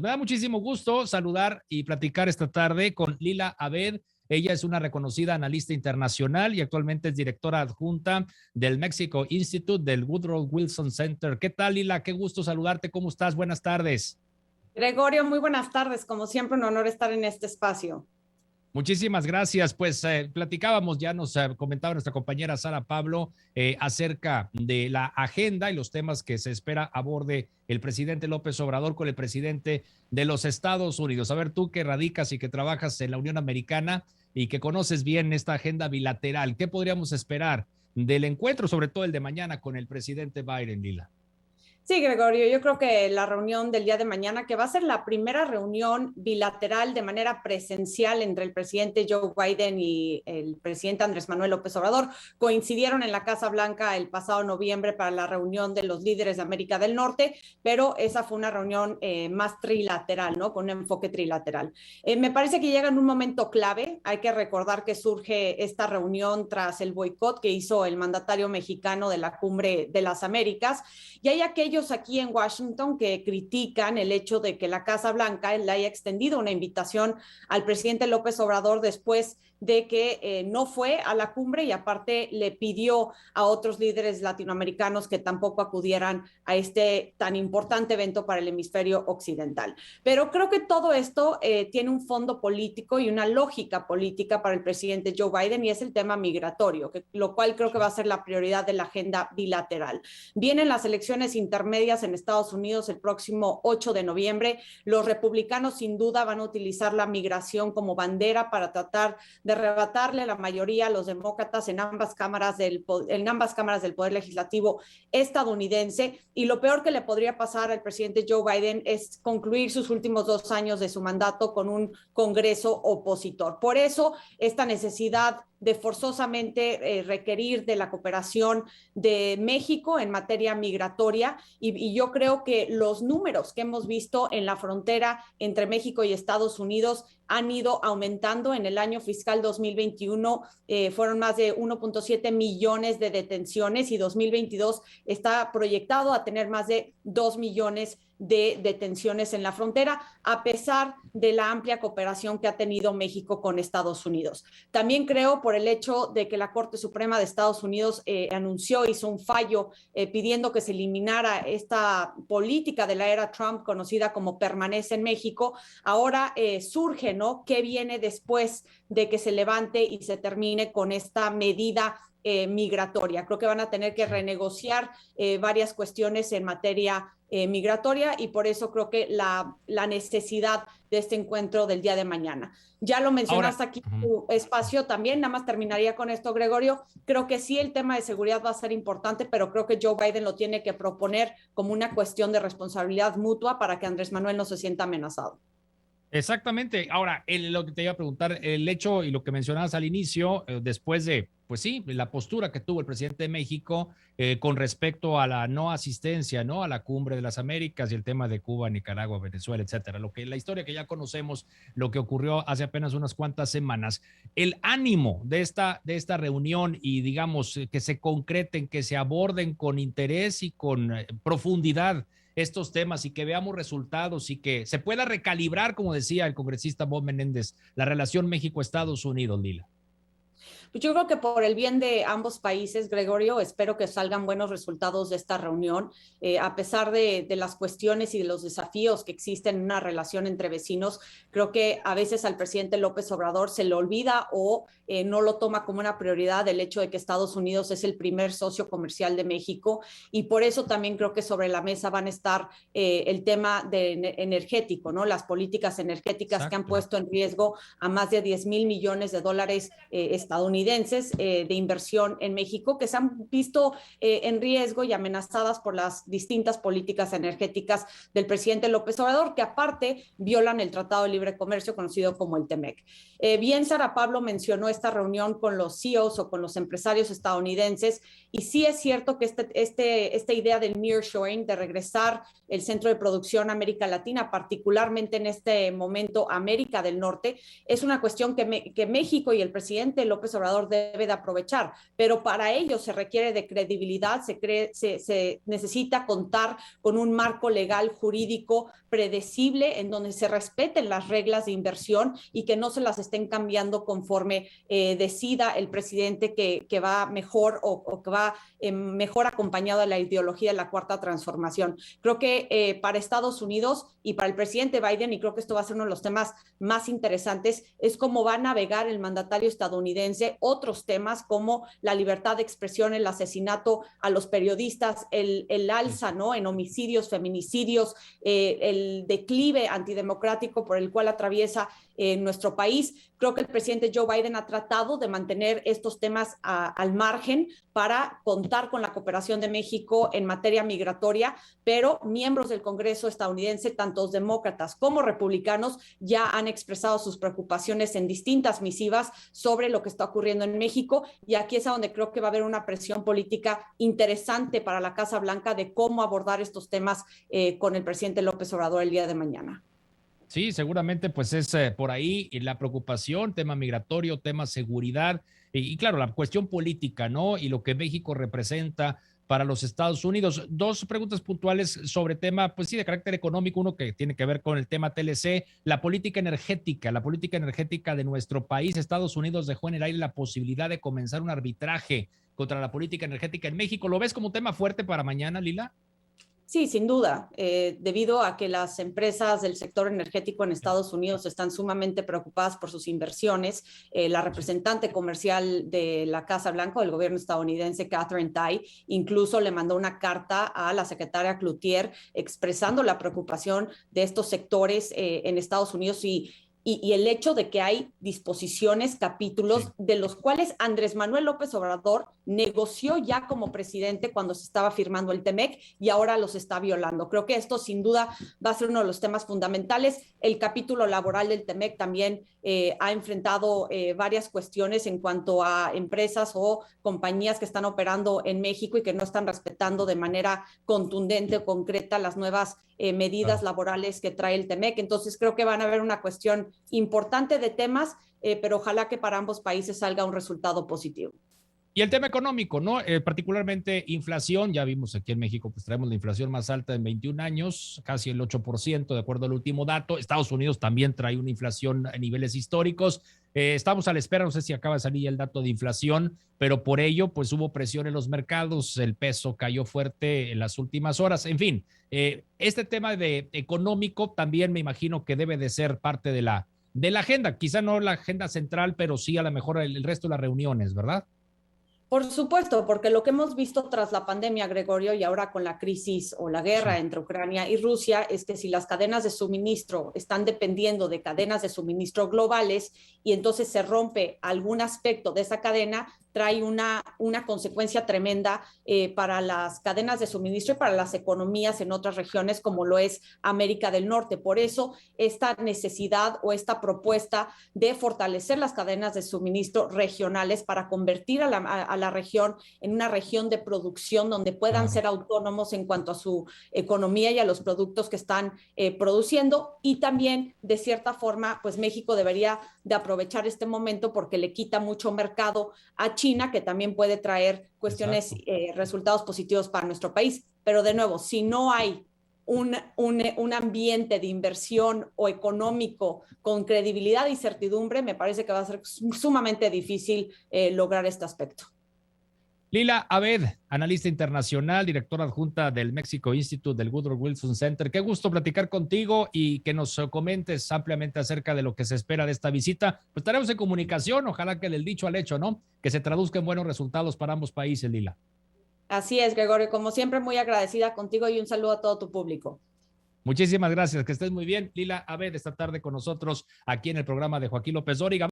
Me da muchísimo gusto saludar y platicar esta tarde con Lila Abed. Ella es una reconocida analista internacional y actualmente es directora adjunta del Mexico Institute del Woodrow Wilson Center. ¿Qué tal, Lila? Qué gusto saludarte. ¿Cómo estás? Buenas tardes. Gregorio, muy buenas tardes. Como siempre, un honor estar en este espacio. Muchísimas gracias. Pues platicábamos, ya nos comentaba nuestra compañera Sara Pablo acerca de la agenda y los temas que se espera aborde el presidente López Obrador con el presidente de los Estados Unidos. A ver, tú que radicas y que trabajas en la Unión Americana y que conoces bien esta agenda bilateral, ¿qué podríamos esperar del encuentro, sobre todo el de mañana con el presidente Biden, Lila? Sí, Gregorio, yo creo que la reunión del día de mañana, que va a ser la primera reunión bilateral de manera presencial entre el presidente Joe Biden y el presidente Andrés Manuel López Obrador, coincidieron en la Casa Blanca el pasado noviembre para la reunión de los líderes de América del Norte, pero esa fue una reunión más trilateral, ¿no? Con un enfoque trilateral. Me parece que llega en un momento clave. Hay que recordar que surge esta reunión tras el boicot que hizo el mandatario mexicano de la Cumbre de las Américas, y hay aquellos aquí en Washington que critican el hecho de que la Casa Blanca le haya extendido una invitación al presidente López Obrador después de que no fue a la cumbre y aparte le pidió a otros líderes latinoamericanos que tampoco acudieran a este tan importante evento para el hemisferio occidental. Pero creo que todo esto tiene un fondo político y una lógica política para el presidente Joe Biden, y es el tema migratorio, lo cual creo que va a ser la prioridad de la agenda bilateral. Vienen las elecciones intermedias en Estados Unidos el próximo 8 de noviembre. Los republicanos sin duda van a utilizar la migración como bandera para tratar de arrebatarle la mayoría a los demócratas en ambas cámaras del Poder Legislativo estadounidense. Y lo peor que le podría pasar al presidente Joe Biden es concluir sus últimos 2 años de su mandato con un Congreso opositor. Por eso, esta necesidad de forzosamente requerir de la cooperación de México en materia migratoria, y yo creo que los números que hemos visto en la frontera entre México y Estados Unidos han ido aumentando. En el año fiscal 2021 fueron más de 1.7 millones de detenciones, y 2022 está proyectado a tener más de 2 millones de detenciones en la frontera, a pesar de la amplia cooperación que ha tenido México con Estados Unidos. También creo, por el hecho de que la Corte Suprema de Estados Unidos hizo un fallo pidiendo que se eliminara esta política de la era Trump conocida como permanece en México. Ahora surge, ¿no?, ¿qué viene después de que se levante y se termine con esta medida migratoria? Creo que van a tener que renegociar varias cuestiones en materia migratoria, y por eso creo que la necesidad de este encuentro del día de mañana. Ya lo mencionaste aquí en tu espacio también, nada más terminaría con esto, Gregorio. Creo que sí, el tema de seguridad va a ser importante, pero creo que Joe Biden lo tiene que proponer como una cuestión de responsabilidad mutua para que Andrés Manuel no se sienta amenazado. Exactamente. Ahora, lo que te iba a preguntar, el hecho y lo que mencionabas al inicio, después de, pues sí, la postura que tuvo el presidente de México con respecto a la no asistencia, ¿no?, a la Cumbre de las Américas y el tema de Cuba, Nicaragua, Venezuela, etcétera. La historia que ya conocemos, lo que ocurrió hace apenas unas cuantas semanas. El ánimo de esta reunión y, digamos, que se concreten, que se aborden con interés y con profundidad estos temas y que veamos resultados y que se pueda recalibrar, como decía el congresista Bob Menéndez, la relación México-Estados Unidos, Lila. Pues yo creo que por el bien de ambos países, Gregorio, espero que salgan buenos resultados de esta reunión, a pesar de las cuestiones y de los desafíos que existen en una relación entre vecinos. Creo que a veces al presidente López Obrador se le olvida o no lo toma como una prioridad el hecho de que Estados Unidos es el primer socio comercial de México, y por eso también creo que sobre la mesa van a estar el tema energético, ¿no? Las políticas energéticas que han puesto en riesgo a más de 10,000 millones de dólares estadounidenses de inversión en México, que se han visto en riesgo y amenazadas por las distintas políticas energéticas del presidente López Obrador, que aparte violan el Tratado de Libre Comercio conocido como el TEMEC. Bien, Sara Pablo mencionó esta reunión con los CEOs o con los empresarios estadounidenses, y sí es cierto que esta idea del nearshoring, de regresar el centro de producción a América Latina, particularmente en este momento América del Norte, es una cuestión que México y el presidente López López Obrador debe de aprovechar, pero para ello se requiere de credibilidad, se necesita contar con un marco legal jurídico predecible en donde se respeten las reglas de inversión y que no se las estén cambiando conforme decida el presidente que va mejor o que va mejor acompañado de la ideología de la Cuarta Transformación. Creo que para Estados Unidos y para el presidente Biden, y creo que esto va a ser uno de los temas más interesantes, es cómo va a navegar el mandatario estadounidense otros temas como la libertad de expresión, el asesinato a los periodistas, el alza, ¿no?, en homicidios, feminicidios, el declive antidemocrático por el cual atraviesa nuestro país. Creo que el presidente Joe Biden ha tratado de mantener estos temas al margen para contar con la cooperación de México en materia migratoria, pero miembros del Congreso estadounidense, tanto demócratas como republicanos, ya han expresado sus preocupaciones en distintas misivas sobre lo que está ocurriendo en México, y aquí es a donde creo que va a haber una presión política interesante para la Casa Blanca de cómo abordar estos temas con el presidente López Obrador el día de mañana. Sí, seguramente pues es por ahí la preocupación, tema migratorio, tema seguridad y claro, la cuestión política, ¿no? Y lo que México representa para los Estados Unidos. Dos preguntas puntuales sobre tema, pues sí, de carácter económico, uno que tiene que ver con el tema TLC, la política energética de nuestro país. Estados Unidos dejó en el aire la posibilidad de comenzar un arbitraje contra la política energética en México. ¿Lo ves como tema fuerte para mañana, Lila? Sí, sin duda, debido a que las empresas del sector energético en Estados Unidos están sumamente preocupadas por sus inversiones. La representante comercial de la Casa Blanca, del gobierno estadounidense, Catherine Tai, incluso le mandó una carta a la secretaria Cloutier expresando la preocupación de estos sectores en Estados Unidos y el hecho de que hay disposiciones, capítulos, de los cuales Andrés Manuel López Obrador negoció ya como presidente cuando se estaba firmando el TEMEC y ahora los está violando. Creo que esto sin duda va a ser uno de los temas fundamentales. El capítulo laboral del TEMEC también ha enfrentado varias cuestiones en cuanto a empresas o compañías que están operando en México y que no están respetando de manera contundente o concreta las nuevas medidas laborales que trae el TEMEC. Entonces creo que van a haber una cuestión importante de temas, pero ojalá que para ambos países salga un resultado positivo. Y el tema económico, ¿no? Particularmente inflación, ya vimos aquí en México, pues traemos la inflación más alta en 21 años, casi el 8%, de acuerdo al último dato. Estados Unidos también trae una inflación a niveles históricos. Estamos a la espera, no sé si acaba de salir el dato de inflación, pero por ello, pues hubo presión en los mercados, el peso cayó fuerte en las últimas horas. En fin, este tema de económico también me imagino que debe de ser parte de la agenda, quizá no la agenda central, pero sí a lo mejor el resto de las reuniones, ¿verdad? Por supuesto, porque lo que hemos visto tras la pandemia, Gregorio, y ahora con la crisis o la guerra entre Ucrania y Rusia, es que si las cadenas de suministro están dependiendo de cadenas de suministro globales y entonces se rompe algún aspecto de esa cadena, trae una consecuencia tremenda para las cadenas de suministro y para las economías en otras regiones como lo es América del Norte. Por eso esta necesidad o esta propuesta de fortalecer las cadenas de suministro regionales para convertir a la región en una región de producción donde puedan ser autónomos en cuanto a su economía y a los productos que están produciendo. Y también, de cierta forma, pues México debería de aprovechar este momento porque le quita mucho mercado a China, que también puede traer cuestiones, resultados positivos para nuestro país. Pero de nuevo, si no hay un ambiente de inversión o económico con credibilidad y certidumbre, me parece que va a ser sumamente difícil lograr este aspecto. Lila Abed, analista internacional, directora adjunta del Mexico Institute del Woodrow Wilson Center. Qué gusto platicar contigo y que nos comentes ampliamente acerca de lo que se espera de esta visita. Pues estaremos en comunicación, ojalá que del dicho al hecho, ¿no? Que se traduzca en buenos resultados para ambos países, Lila. Así es, Gregorio. Como siempre, muy agradecida contigo y un saludo a todo tu público. Muchísimas gracias, que estés muy bien. Lila Abed, esta tarde con nosotros aquí en el programa de Joaquín López Dóriga.